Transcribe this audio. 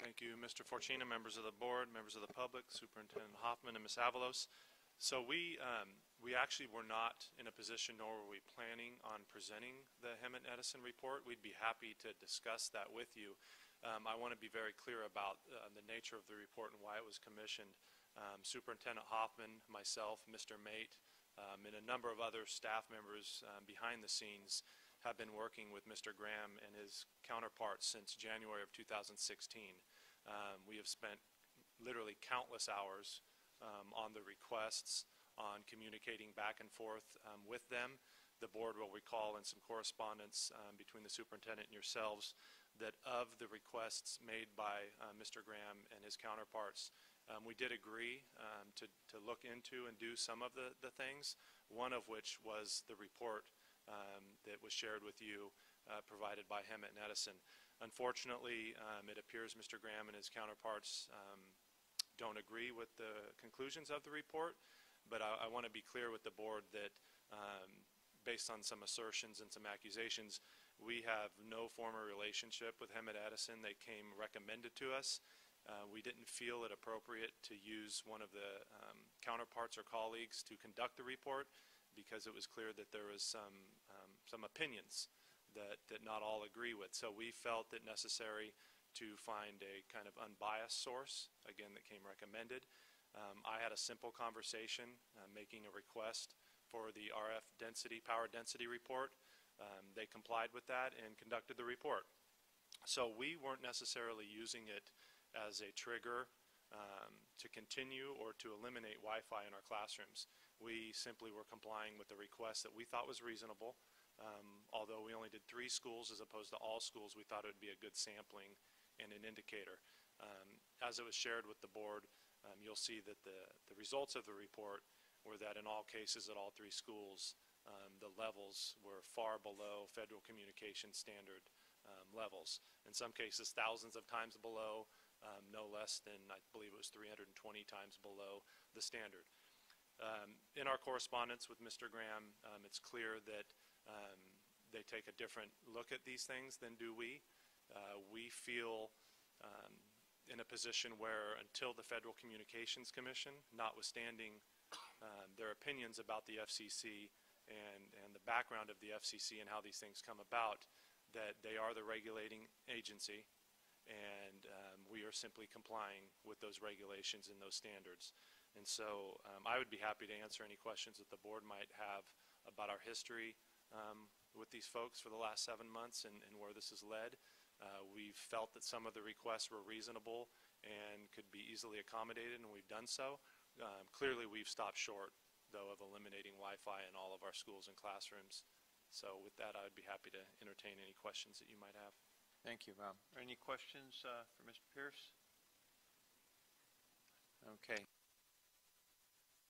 Thank you, Mr. Forcina, members of the board, members of the public, Superintendent Hoffman, and Ms. Avalos. So we actually were not in a position, nor were we planning on presenting the Hemet Edison report. We'd be happy to discuss that with you. I want to be very clear about the nature of the report and why it was commissioned. Superintendent Hoffman, myself, Mr. Mate, and a number of other staff members behind the scenes have been working with Mr. Graham and his counterparts since January of 2016. We have spent literally countless hours on the requests, on communicating back and forth with them. The board will recall in some correspondence between the superintendent and yourselves that of the requests made by Mr. Graham and his counterparts, we did agree to look into and do some of the things, one of which was the report that was shared with you provided by Hemet and Edison. Unfortunately, it appears Mr. Graham and his counterparts don't agree with the conclusions of the report, but I want to be clear with the board that based on some assertions and some accusations, we have no former relationship with Hemet Edison. They came recommended to us. We didn't feel it appropriate to use one of the counterparts or colleagues to conduct the report because it was clear that there was some opinions that not all agree with. So we felt it necessary to find a kind of unbiased source, again, that came recommended. I had a simple conversation making a request for the RF density, power density report. They complied with that and conducted the report. So we weren't necessarily using it as a trigger to continue or to eliminate Wi-Fi in our classrooms. We simply were complying with the request that we thought was reasonable. Although we only did 3 schools as opposed to all schools, we thought it would be a good sampling and an indicator. As it was shared with the board, you'll see that the results of the report were that in all cases at all 3 schools, the levels were far below federal communication standard levels. In some cases, thousands of times below, no less than, I believe it was 320 times below the standard. In our correspondence with Mr. Graham, it's clear that they take a different look at these things than do we. We feel in a position where until the Federal Communications Commission, notwithstanding their opinions about the FCC and the background of the FCC and how these things come about, that they are the regulating agency and we are simply complying with those regulations and those standards. And so I would be happy to answer any questions that the board might have about our history with these folks for the last 7 months and where this has led. We've felt that some of the requests were reasonable and could be easily accommodated, and we've done so. Clearly, we've stopped short, though, of eliminating Wi-Fi in all of our schools and classrooms. So with that, I'd be happy to entertain any questions that you might have. Thank you, Rob. Are any questions for Mr. Pierce? Okay.